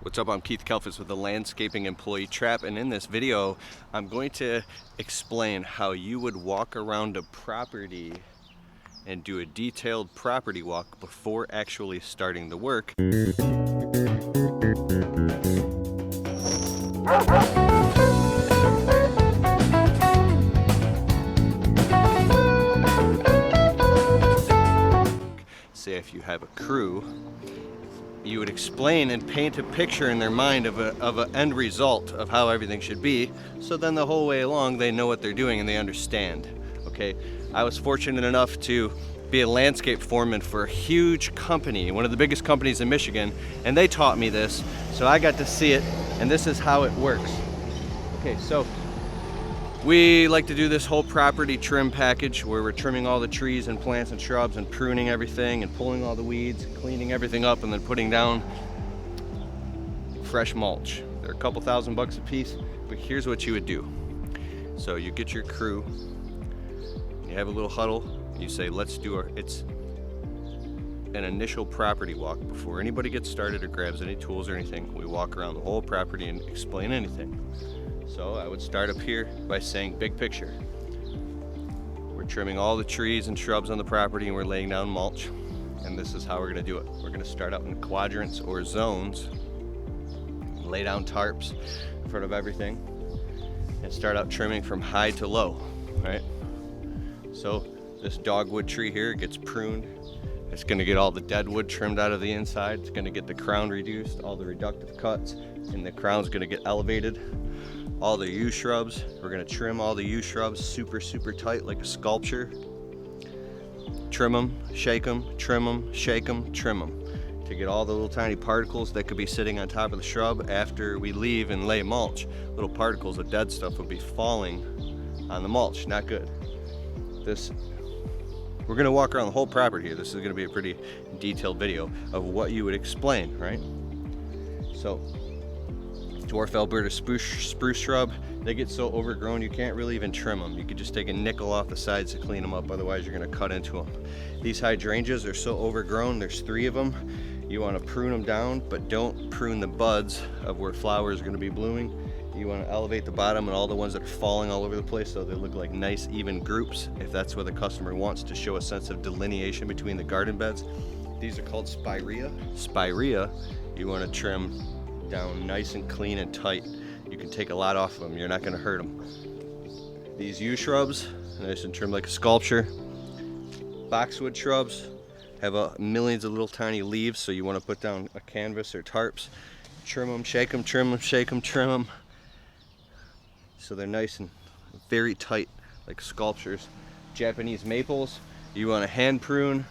What's up, I'm Keith Kalfas with the Landscaping Employee Trap, and in this video I'm going to explain how you would walk around a property and do a detailed property walk before actually starting the work. Say if you have a crew, you would explain and paint a picture in their mind of an end result of how everything should be, so then the whole way along they know what they're doing and they understand. Okay, I was fortunate enough to be a landscape foreman for a huge company, one of the biggest companies in Michigan, and they taught me this, so I got to see it, and this is how it works. Okay, so we like to do this whole property trim package where we're trimming all the trees and plants and shrubs and pruning everything and pulling all the weeds, cleaning everything up, and then putting down fresh mulch. They're a couple $1,000 a piece, but here's what you would do. So you get your crew, you have a little huddle, you say, let's do it's an initial property walk before anybody gets started or grabs any tools or anything. We walk around the whole property and explain anything. So I would start up here by saying big picture. We're trimming all the trees and shrubs on the property and we're laying down mulch. And this is how we're gonna do it. We're gonna start out in quadrants or zones, lay down tarps in front of everything, and start out trimming from high to low, right? So this dogwood tree here gets pruned. It's gonna get all the dead wood trimmed out of the inside. It's gonna get the crown reduced, all the reductive cuts, and the crown's gonna get elevated. All the yew shrubs, we're gonna trim all the yew shrubs super tight like a sculpture. Trim them, shake them, trim them, shake them, trim them, to get all the little tiny particles that could be sitting on top of the shrub after we leave and lay mulch. Little particles of dead stuff would be falling on the mulch, not good. We're gonna walk around the whole property here. This is gonna be a pretty detailed video of what you would explain, right? So, dwarf Alberta spruce shrub, they get so overgrown you can't really even trim them. You could just take a nickel off the sides to clean them up, otherwise you're gonna cut into them. These hydrangeas are so overgrown, there's 3 of them. You wanna prune them down, but don't prune the buds of where flowers are gonna be blooming. You wanna elevate the bottom and all the ones that are falling all over the place so they look like nice even groups, if that's what the customer wants, to show a sense of delineation between the garden beds. These are called spirea. Spirea, you wanna trim down nice and clean and tight. You can take a lot off of them, you're not gonna hurt them. These yew shrubs, nice and trimmed like a sculpture. Boxwood shrubs have millions of little tiny leaves, so you wanna put down a canvas or tarps. Trim them, shake them, trim them, shake them, trim them. So they're nice and very tight like sculptures. Japanese maples, you wanna hand prune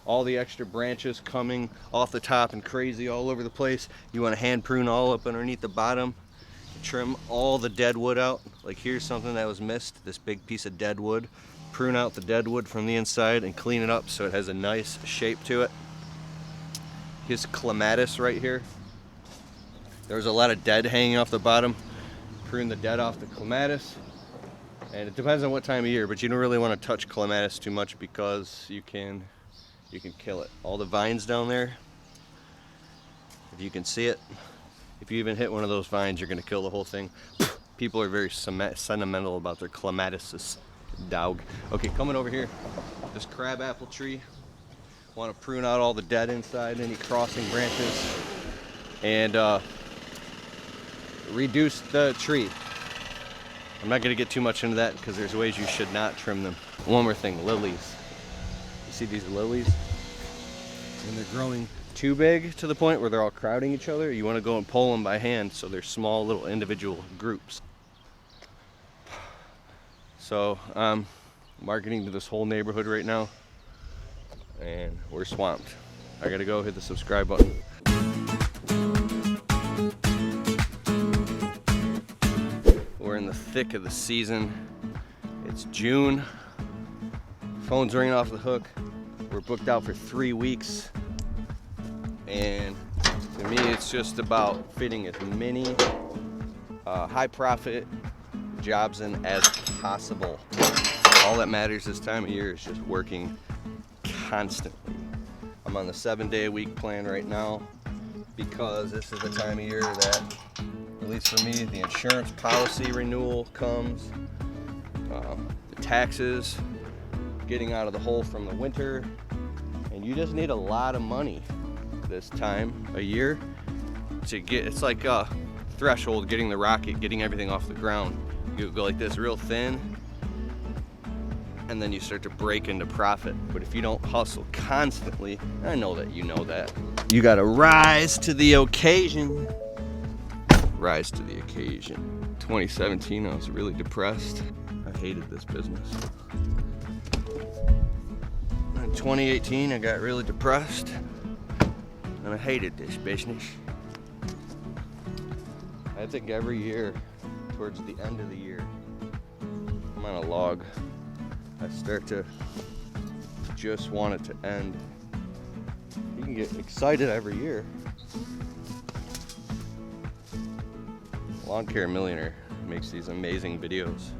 all the extra branches coming off the top and crazy all over the place. You want to hand prune all up underneath the bottom, trim all the dead wood out. Like here's something that was missed, this big piece of dead wood. Prune out the dead wood from the inside and clean it up so it has a nice shape to it. Here's clematis right here. There's a lot of dead hanging off the bottom. Prune the dead off the clematis. And it depends on what time of year, but you don't really want to touch clematis too much because you can kill it. All the vines down there, if you can see it, if you even hit one of those vines, you're gonna kill the whole thing. People are very sentimental about their clematis, dog. Okay, coming over here, this crab apple tree. Want to prune out all the dead inside, any crossing branches, and reduce the tree. I'm not gonna get too much into that because there's ways you should not trim them. One more thing, lilies. See these lilies? When they're growing too big to the point where they're all crowding each other, you want to go and pull them by hand so they're small little individual groups. So I'm marketing to this whole neighborhood right now and we're swamped. I gotta go hit the subscribe button. We're in the thick of the season. It's June. Phone's ringing off the hook. We're booked out for 3 weeks, and to me it's just about fitting as many high profit jobs in as possible. All that matters this time of year is just working constantly. I'm on the 7-day-a-week plan right now. because this is the time of year that, at least for me, the insurance policy renewal comes, the taxes, getting out of the hole from the winter, and you just need a lot of money this time a year to get, it's like a threshold, getting the rocket, getting everything off the ground. You go like this real thin, and then you start to break into profit. But if you don't hustle constantly, I know that you know that, you gotta rise to the occasion. Rise to the occasion. 2017, I was really depressed. I hated this business. In 2018, I got really depressed, and I hated this business. I think every year, towards the end of the year, I'm on a log. I start to just want it to end. You can get excited every year. Lawn Care Millionaire makes these amazing videos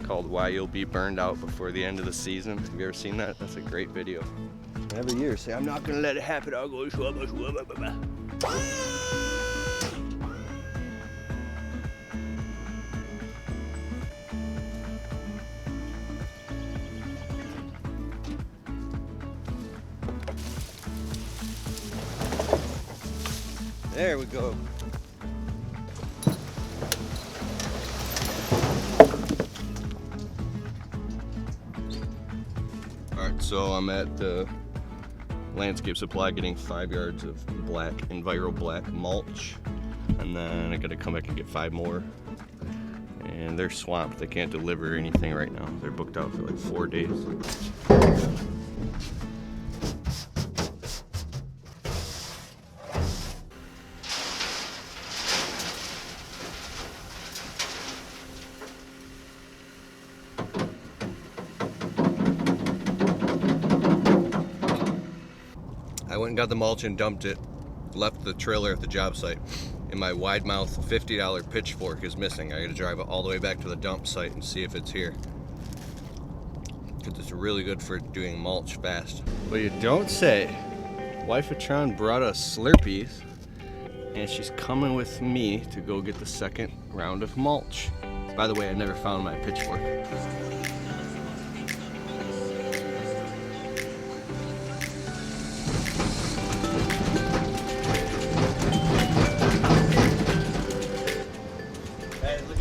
called Why You'll Be Burned Out Before the End of the Season. Have you ever seen that? That's a great video. Every year say, I'm not gonna let it happen. I'll go shwabba, shwabba, shwabba. There we go. Alright, so I'm at the Landscape Supply getting 5 yards of black, Enviro black mulch. And then I gotta come back and get 5 more. And they're swamped. They can't deliver anything right now. They're booked out for like 4 days. I went and got the mulch and dumped it, left the trailer at the job site, and my wide mouth $50 pitchfork is missing. I gotta drive it all the way back to the dump site and see if it's here. Because it's really good for doing mulch fast. But you don't say. Wife of Tron brought us Slurpees, and she's coming with me to go get the second round of mulch. By the way, I never found my pitchfork.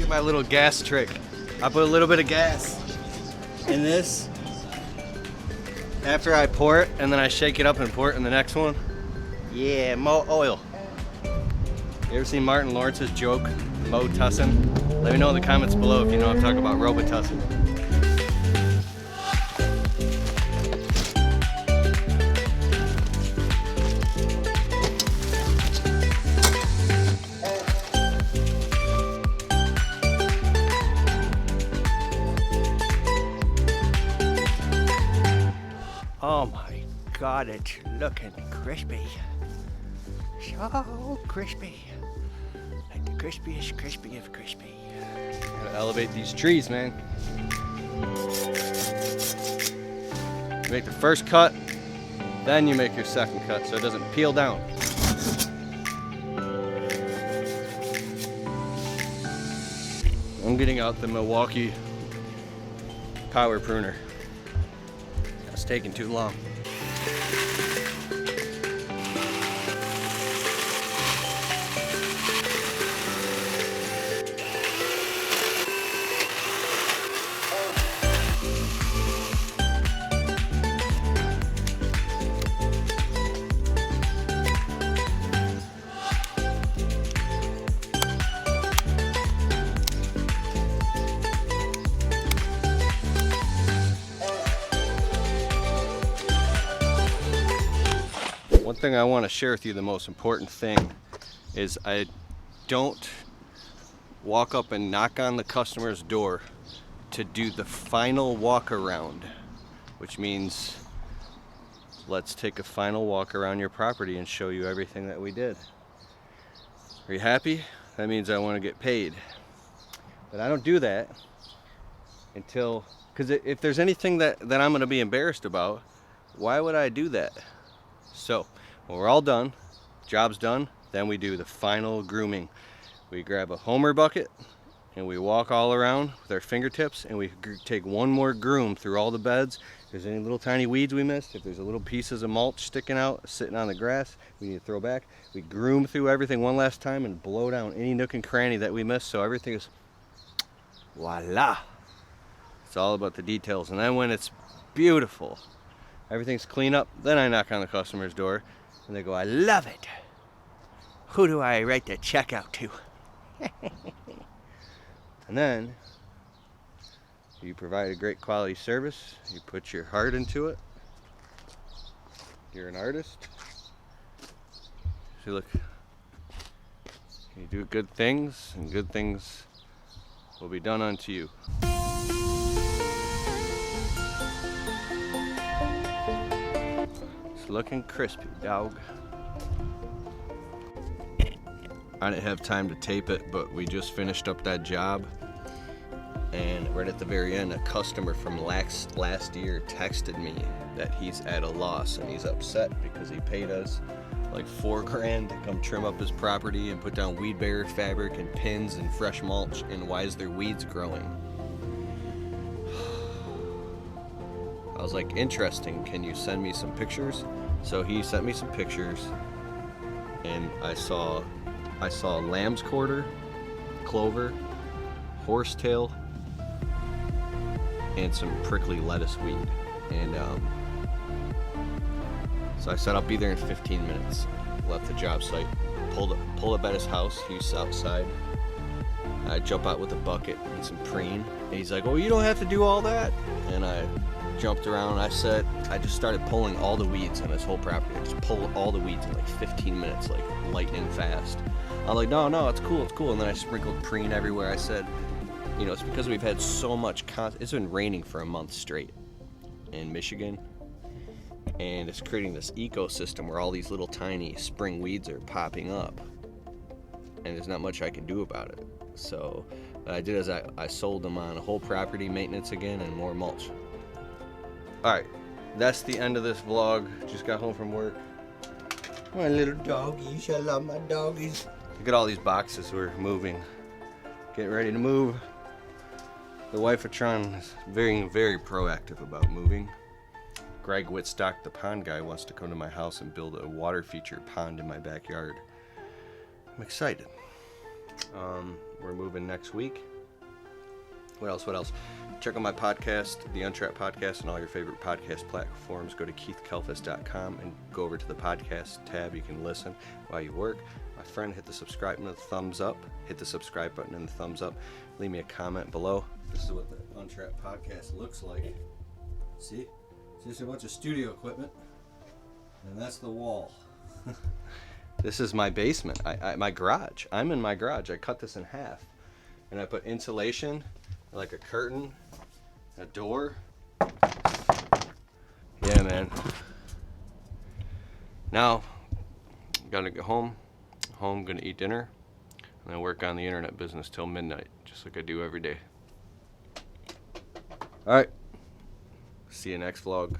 My little gas trick. I put a little bit of gas in this after I pour it, and then I shake it up and pour it in the next one. Yeah, more oil. You ever seen Martin Lawrence's joke, Mo Tussin? Let me know in the comments below if you know I'm talking about Robitussin. Oh my God, it's looking crispy. So crispy. Like the crispiest crispy of crispy. Gotta elevate these trees, man. You make the first cut, then you make your second cut so it doesn't peel down. I'm getting out the Milwaukee power pruner. It's taking too long. One thing I want to share with you, the most important thing, is I don't walk up and knock on the customer's door to do the final walk around, which means let's take a final walk around your property and show you everything that we did. Are you happy? That means I want to get paid. But I don't do that until, because if there's anything that I'm going to be embarrassed about, why would I do that? So when we're all done, job's done, then we do the final grooming. We grab a Homer bucket and we walk all around with our fingertips, and we take one more groom through all the beds. If there's any little tiny weeds we missed, if there's a little pieces of mulch sticking out, sitting on the grass, we need to throw back. We groom through everything one last time and blow down any nook and cranny that we missed, so everything is voila. It's all about the details. And then when it's beautiful, everything's clean up, then I knock on the customer's door and they go, I love it. Who do I write the check out to? And then you provide a great quality service. You put your heart into it. You're an artist. So look, you do good things, and good things will be done unto you. It's looking crispy, dog. I didn't have time to tape it, but we just finished up that job. And right at the very end, a customer from last year texted me that he's at a loss and he's upset because he paid us like $4 grand to come trim up his property and put down weed barrier fabric and pins and fresh mulch, and why is there weeds growing? I was like, interesting, can you send me some pictures? So he sent me some pictures, and I saw lamb's quarter, clover, horsetail, and some prickly lettuce weed. And so I said I'll be there in 15 minutes. Left the job site, pulled up at his house. He's outside. I jump out with a bucket and some preen, and he's like, "Oh, you don't have to do all that." And I jumped around. I just started pulling all the weeds on this whole property. I just pulled all the weeds in like 15 minutes, like lightning fast. I'm like, no, it's cool. And then I sprinkled preen everywhere. I said, you know, it's because we've had so much it's been raining for a month straight in Michigan, and it's creating this ecosystem where all these little tiny spring weeds are popping up, and there's not much I can do about it. So what I did is I sold them on a whole property, maintenance again, and more mulch. Alright, that's the end of this vlog. Just got home from work. My little doggies, I love my doggies. Look at all these boxes we're moving. Getting ready to move. The wife of Tron is very, very proactive about moving. Greg Whitstock, the pond guy, wants to come to my house and build a water feature pond in my backyard. I'm excited. We're moving next week. What else? Check out my podcast, the Untrapped Podcast, and all your favorite podcast platforms. Go to keithkalfas.com and go over to the podcast tab. You can listen while you work. My friend, hit the subscribe button and the thumbs up. Hit the subscribe button and the thumbs up. Leave me a comment below. This is what the Untrapped Podcast looks like. See? It's just a bunch of studio equipment. And that's the wall. This is my basement. My garage. I'm in my garage. I cut this in half. And I put insulation, like a curtain, a door. Yeah, man. Now, gotta go home. Gonna eat dinner. And then work on the internet business till midnight, just like I do every day. Alright. See you next vlog.